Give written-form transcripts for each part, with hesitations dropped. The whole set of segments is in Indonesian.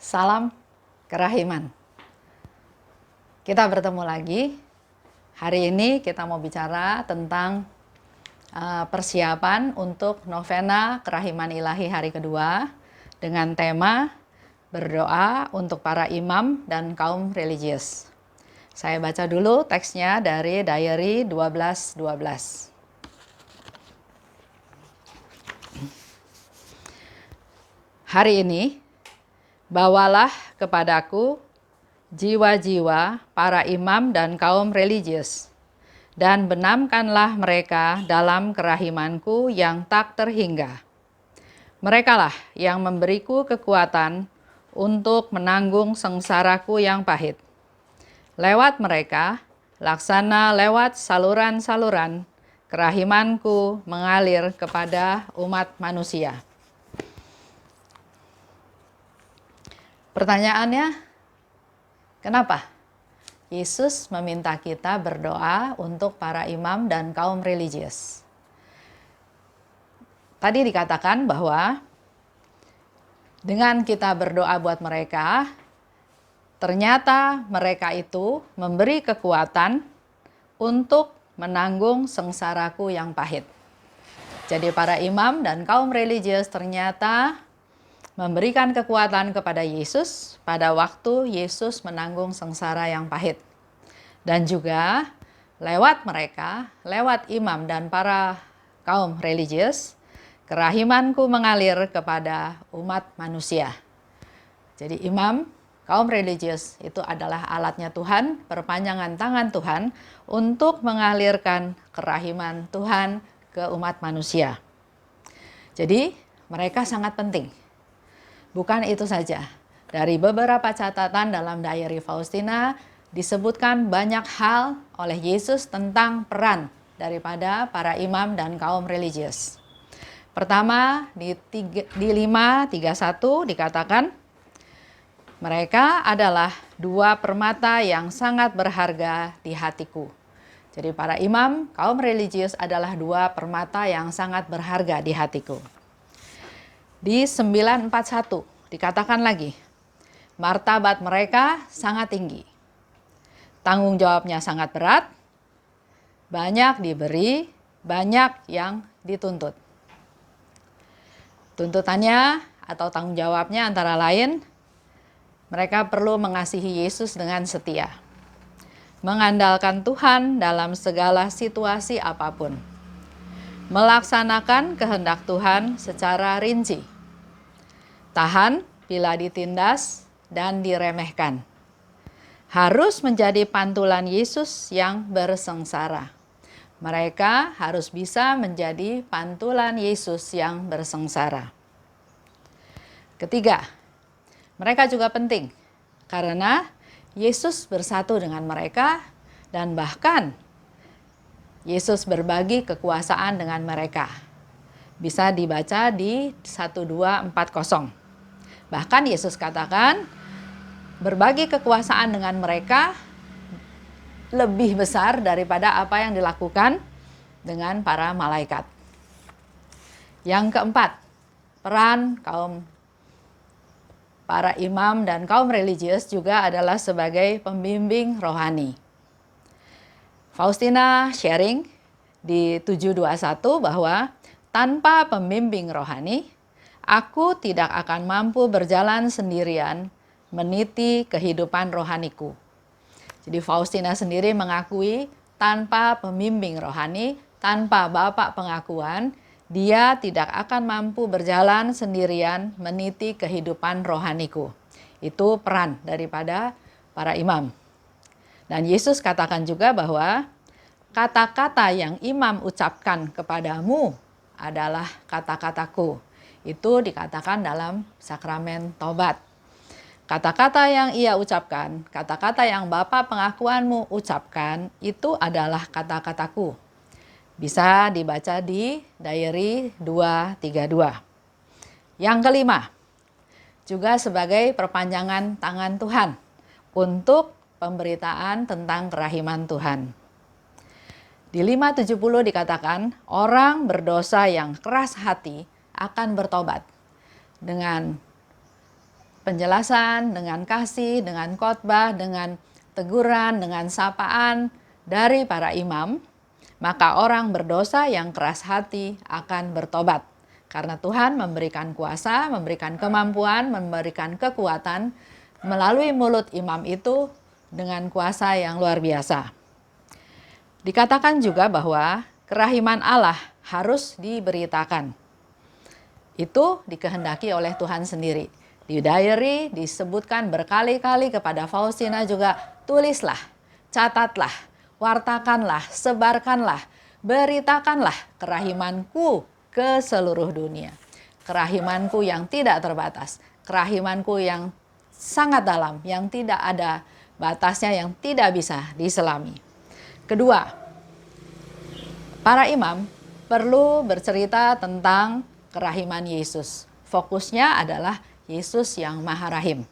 Salam kerahiman. Kita bertemu lagi. Hari ini kita mau bicara tentang persiapan untuk novena kerahiman ilahi hari kedua dengan tema berdoa untuk para imam dan kaum religius. Saya baca dulu teksnya dari Diary 12:12. Hari ini bawalah kepadaku jiwa-jiwa para imam dan kaum religius, dan benamkanlah mereka dalam kerahimanku yang tak terhingga. Merekalah yang memberiku kekuatan untuk menanggung sengsaraku yang pahit. Lewat mereka, laksana lewat saluran-saluran, kerahimanku mengalir kepada umat manusia. Pertanyaannya, kenapa Yesus meminta kita berdoa untuk para imam dan kaum religius? Tadi dikatakan bahwa dengan kita berdoa buat mereka, ternyata mereka itu memberi kekuatan untuk menanggung sengsaraku yang pahit. Jadi para imam dan kaum religius ternyata memberikan kekuatan kepada Yesus pada waktu Yesus menanggung sengsara yang pahit. Dan juga lewat mereka, lewat imam dan para kaum religius, kerahimanku mengalir kepada umat manusia. Jadi imam, kaum religius itu adalah alatnya Tuhan, perpanjangan tangan Tuhan untuk mengalirkan kerahiman Tuhan ke umat manusia. Jadi mereka sangat penting. Bukan itu saja, dari beberapa catatan dalam Diary Faustina disebutkan banyak hal oleh Yesus tentang peran daripada para imam dan kaum religius. Pertama, di 5:31 dikatakan, mereka adalah dua permata yang sangat berharga di hatiku. Jadi para imam, kaum religius adalah dua permata yang sangat berharga di hatiku. Di 9:41 dikatakan lagi, martabat mereka sangat tinggi. Tanggung jawabnya sangat berat, banyak diberi, banyak yang dituntut. Tuntutannya atau tanggung jawabnya antara lain, mereka perlu mengasihi Yesus dengan setia, mengandalkan Tuhan dalam segala situasi apapun, melaksanakan kehendak Tuhan secara rinci, tahan bila ditindas dan diremehkan, harus menjadi pantulan Yesus yang bersengsara. Mereka harus bisa menjadi pantulan Yesus yang bersengsara. Ketiga, mereka juga penting karena Yesus bersatu dengan mereka dan bahkan Yesus berbagi kekuasaan dengan mereka. Bisa dibaca di 1240. Bahkan Yesus katakan berbagi kekuasaan dengan mereka lebih besar daripada apa yang dilakukan dengan para malaikat. Yang keempat, peran para imam dan kaum religius juga adalah sebagai pembimbing rohani. Faustina sharing di 7:21 bahwa tanpa pembimbing rohani, aku tidak akan mampu berjalan sendirian meniti kehidupan rohaniku. Jadi Faustina sendiri mengakui tanpa pembimbing rohani, tanpa bapak pengakuan, dia tidak akan mampu berjalan sendirian meniti kehidupan rohaniku. Itu peran daripada para imam. Dan Yesus katakan juga bahwa kata-kata yang imam ucapkan kepadamu adalah kata-kataku. Itu dikatakan dalam sakramen tobat. Kata-kata yang ia ucapkan, kata-kata yang Bapa pengakuanmu ucapkan, itu adalah kata-kataku. Bisa dibaca di Diary 2:32. Yang kelima, juga sebagai perpanjangan tangan Tuhan untuk pemberitaan tentang kerahiman Tuhan. Di 5:70 dikatakan, orang berdosa yang keras hati akan bertobat dengan penjelasan, dengan kasih, dengan khotbah, dengan teguran, dengan sapaan dari para imam, maka orang berdosa yang keras hati akan bertobat. Karena Tuhan memberikan kuasa, memberikan kemampuan, memberikan kekuatan melalui mulut imam itu dengan kuasa yang luar biasa. Dikatakan juga bahwa kerahiman Allah harus diberitakan. Itu dikehendaki oleh Tuhan sendiri. Di diary disebutkan berkali-kali kepada Faustina juga, tulislah, catatlah, wartakanlah, sebarkanlah, beritakanlah kerahimanku ke seluruh dunia. Kerahimanku yang tidak terbatas, kerahimanku yang sangat dalam, yang tidak ada batasnya, yang tidak bisa diselami. Kedua, para imam perlu bercerita tentang kerahiman Yesus. Fokusnya adalah Yesus yang Maha Rahim.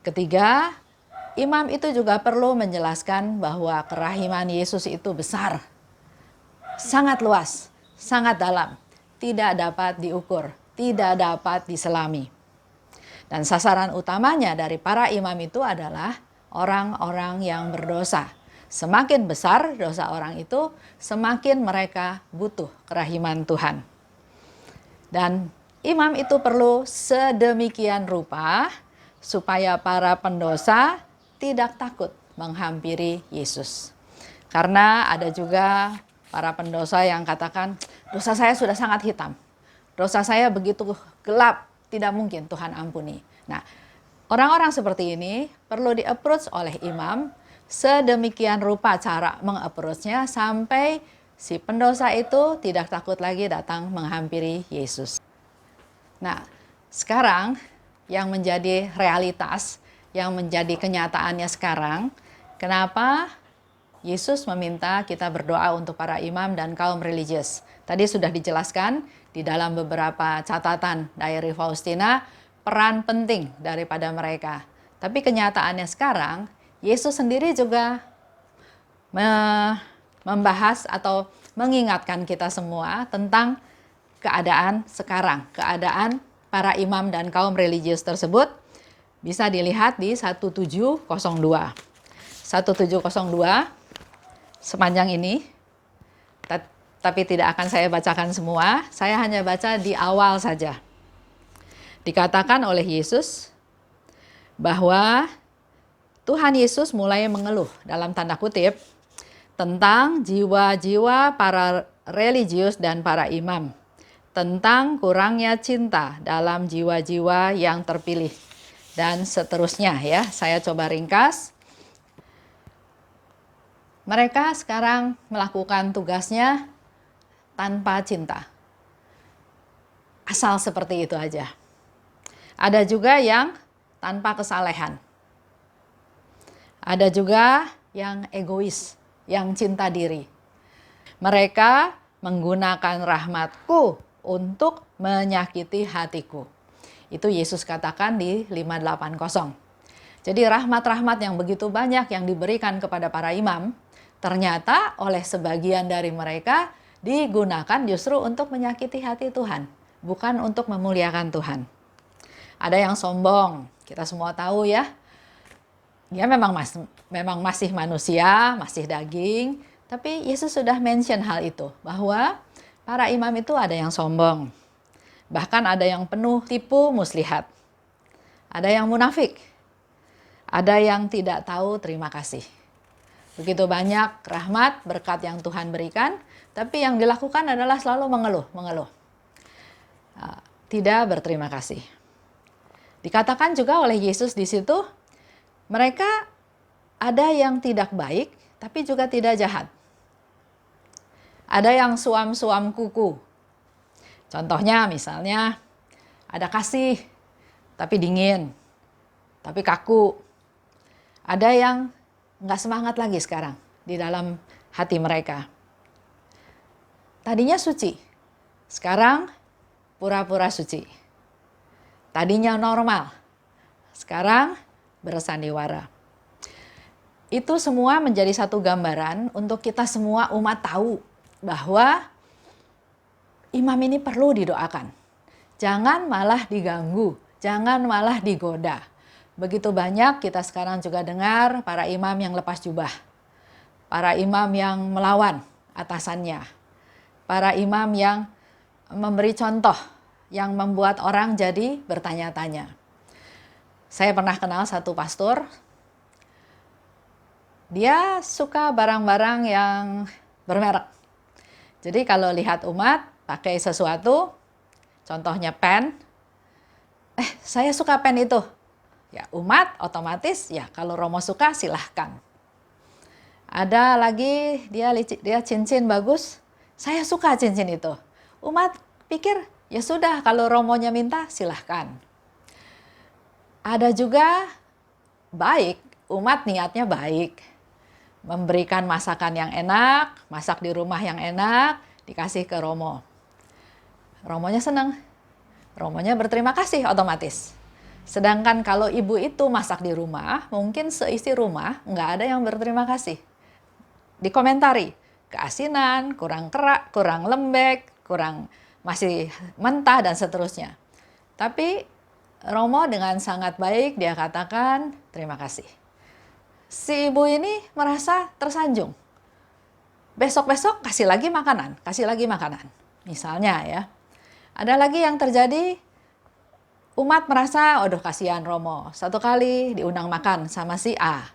Ketiga, imam itu juga perlu menjelaskan bahwa kerahiman Yesus itu besar, sangat luas, sangat dalam, tidak dapat diukur, tidak dapat diselami. Dan sasaran utamanya dari para imam itu adalah orang-orang yang berdosa. Semakin besar dosa orang itu, semakin mereka butuh kerahiman Tuhan. Dan imam itu perlu sedemikian rupa supaya para pendosa tidak takut menghampiri Yesus. Karena ada juga para pendosa yang katakan, dosa saya sudah sangat hitam. Dosa saya begitu gelap, tidak mungkin Tuhan ampuni. Nah, orang-orang seperti ini perlu di-approach oleh imam sedemikian rupa cara meng-approach-nya sampai si pendosa itu tidak takut lagi datang menghampiri Yesus. Nah, sekarang yang menjadi realitas, yang menjadi kenyataannya sekarang, kenapa Yesus meminta kita berdoa untuk para imam dan kaum religius? Tadi sudah dijelaskan di dalam beberapa catatan diary Faustina, peran penting daripada mereka. Tapi kenyataannya sekarang, Yesus sendiri juga membahas atau mengingatkan kita semua tentang keadaan sekarang, keadaan para imam dan kaum religius tersebut bisa dilihat di 1702. 1702 sepanjang ini, tapi tidak akan saya bacakan semua, saya hanya baca di awal saja. Dikatakan oleh Yesus bahwa Tuhan Yesus mulai mengeluh dalam tanda kutip tentang jiwa-jiwa para religius dan para imam, tentang kurangnya cinta dalam jiwa-jiwa yang terpilih, dan seterusnya ya. Saya coba ringkas. Mereka sekarang melakukan tugasnya tanpa cinta. Asal seperti itu aja. Ada juga yang tanpa kesalehan. Ada juga yang egois, yang cinta diri. Mereka menggunakan rahmatku untuk menyakiti hatiku. Itu Yesus katakan di 580. Jadi rahmat-rahmat yang begitu banyak yang diberikan kepada para imam, ternyata oleh sebagian dari mereka digunakan justru untuk menyakiti hati Tuhan, bukan untuk memuliakan Tuhan. Ada yang sombong, kita semua tahu ya. Dia memang masih manusia, masih daging, tapi Yesus sudah mention hal itu, bahwa para imam itu ada yang sombong. Bahkan ada yang penuh tipu muslihat. Ada yang munafik. Ada yang tidak tahu terima kasih. Begitu banyak rahmat, berkat yang Tuhan berikan, tapi yang dilakukan adalah selalu mengeluh. Tidak berterima kasih. Dikatakan juga oleh Yesus di situ, mereka ada yang tidak baik, tapi juga tidak jahat. Ada yang suam-suam kuku. Contohnya misalnya, ada kasih, tapi dingin, tapi kaku. Ada yang nggak semangat lagi sekarang di dalam hati mereka. Tadinya suci, sekarang pura-pura suci. Tadinya normal, sekarang bersandiwara. Itu semua menjadi satu gambaran untuk kita semua umat tahu bahwa imam ini perlu didoakan. Jangan malah diganggu, jangan malah digoda. Begitu banyak kita sekarang juga dengar para imam yang lepas jubah, para imam yang melawan atasannya, para imam yang memberi contoh yang membuat orang jadi bertanya-tanya. Saya pernah kenal satu pastor, dia suka barang-barang yang bermerek. Jadi kalau lihat umat pakai sesuatu, contohnya pen, saya suka pen itu. Ya umat otomatis ya kalau Romo suka silahkan. Ada lagi dia cincin bagus, saya suka cincin itu. Umat pikir ya sudah kalau Romonya minta silahkan. Ada juga baik, umat niatnya baik. Memberikan masakan yang enak, masak di rumah yang enak, dikasih ke Romo. Romonya senang, Romonya berterima kasih otomatis. Sedangkan kalau ibu itu masak di rumah, mungkin seisi rumah nggak ada yang berterima kasih. Dikomentari, keasinan, kurang kerak, kurang lembek, kurang masih mentah dan seterusnya. Tapi Romo dengan sangat baik dia katakan terima kasih. Si ibu ini merasa tersanjung. Besok-besok kasih lagi makanan. Misalnya ya. Ada lagi yang terjadi, umat merasa, aduh kasihan Romo. Satu kali diundang makan sama si A.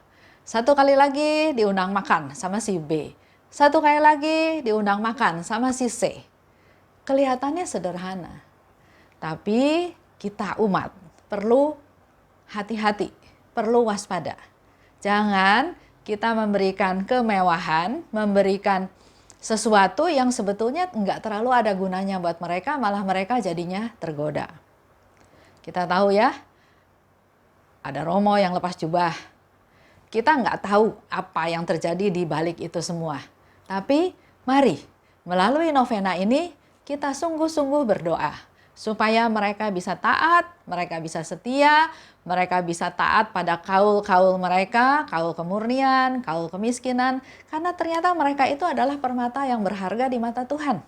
Satu kali lagi diundang makan sama si B. Satu kali lagi diundang makan sama si C. Kelihatannya sederhana. Tapi kita umat perlu hati-hati, perlu waspada. Jangan kita memberikan kemewahan, memberikan sesuatu yang sebetulnya nggak terlalu ada gunanya buat mereka, malah mereka jadinya tergoda. Kita tahu ya, ada Romo yang lepas jubah. Kita nggak tahu apa yang terjadi di balik itu semua. Tapi mari melalui novena ini kita sungguh-sungguh berdoa supaya mereka bisa taat, mereka bisa setia, mereka bisa taat pada kaul-kaul mereka, kaul kemurnian, kaul kemiskinan, karena ternyata mereka itu adalah permata yang berharga di mata Tuhan.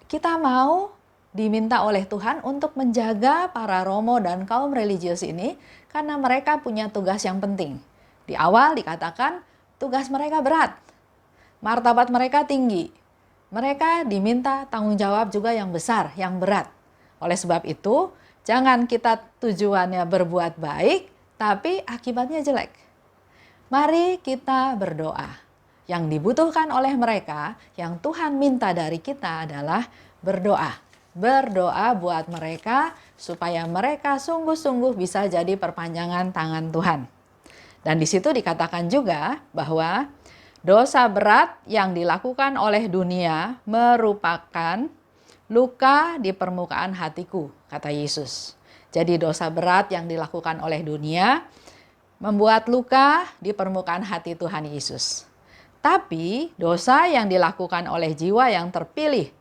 Kita mau diminta oleh Tuhan untuk menjaga para Romo dan kaum religius ini karena mereka punya tugas yang penting. Di awal dikatakan tugas mereka berat, martabat mereka tinggi. Mereka diminta tanggung jawab juga yang besar, yang berat. Oleh sebab itu, jangan kita tujuannya berbuat baik, tapi akibatnya jelek. Mari kita berdoa. Yang dibutuhkan oleh mereka, yang Tuhan minta dari kita adalah berdoa. Berdoa buat mereka supaya mereka sungguh-sungguh bisa jadi perpanjangan tangan Tuhan. Dan di situ dikatakan juga bahwa dosa berat yang dilakukan oleh dunia merupakan luka di permukaan hatiku, kata Yesus. Jadi dosa berat yang dilakukan oleh dunia membuat luka di permukaan hati Tuhan Yesus. Tapi dosa yang dilakukan oleh jiwa yang terpilih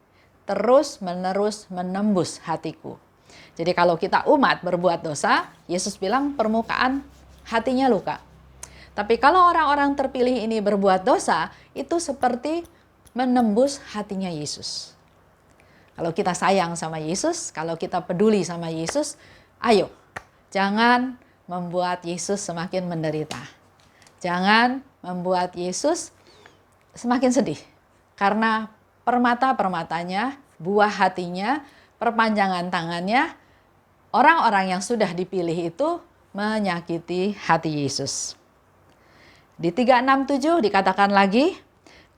terus-menerus menembus hatiku. Jadi kalau kita umat berbuat dosa, Yesus bilang permukaan hatinya luka. Tapi kalau orang-orang terpilih ini berbuat dosa, itu seperti menembus hatinya Yesus. Kalau kita sayang sama Yesus, kalau kita peduli sama Yesus, ayo jangan membuat Yesus semakin menderita. Jangan membuat Yesus semakin sedih. Karena permata-permatanya, buah hatinya, perpanjangan tangannya, orang-orang yang sudah dipilih itu menyakiti hati Yesus. Di 367 dikatakan lagi,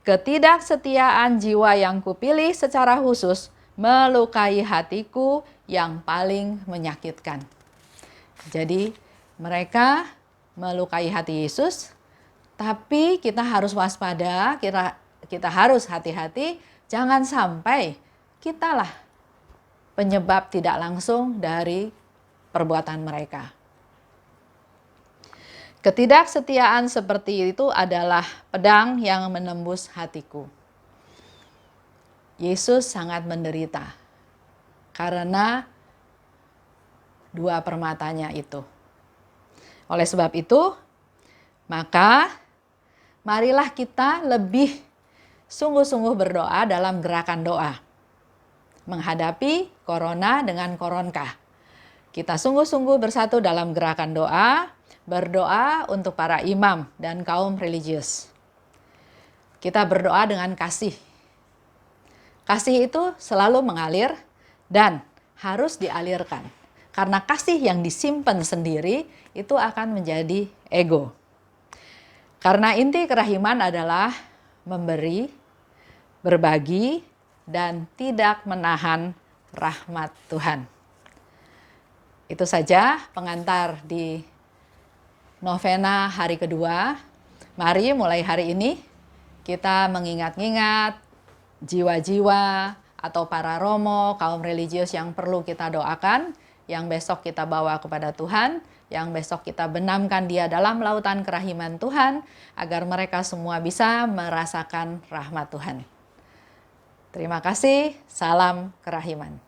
ketidaksetiaan jiwa yang kupilih secara khusus melukai hatiku yang paling menyakitkan. Jadi mereka melukai hati Yesus, tapi kita harus waspada, kita harus hati-hati, jangan sampai kitalah penyebab tidak langsung dari perbuatan mereka. Ketidaksetiaan seperti itu adalah pedang yang menembus hatiku. Yesus sangat menderita karena dua permatanya itu. Oleh sebab itu, maka marilah kita lebih sungguh-sungguh berdoa dalam gerakan doa. Menghadapi corona dengan koronkah. Kita sungguh-sungguh bersatu dalam gerakan doa, berdoa untuk para imam dan kaum religius. Kita berdoa dengan kasih. Kasih itu selalu mengalir dan harus dialirkan. Karena kasih yang disimpan sendiri itu akan menjadi ego. Karena inti kerahiman adalah memberi, berbagi, dan tidak menahan rahmat Tuhan. Itu saja pengantar di novena hari kedua. Mari mulai hari ini kita mengingat-ingat jiwa-jiwa atau para romo, kaum religius yang perlu kita doakan, yang besok kita bawa kepada Tuhan, yang besok kita benamkan dia dalam lautan kerahiman Tuhan, agar mereka semua bisa merasakan rahmat Tuhan. Terima kasih, salam kerahiman.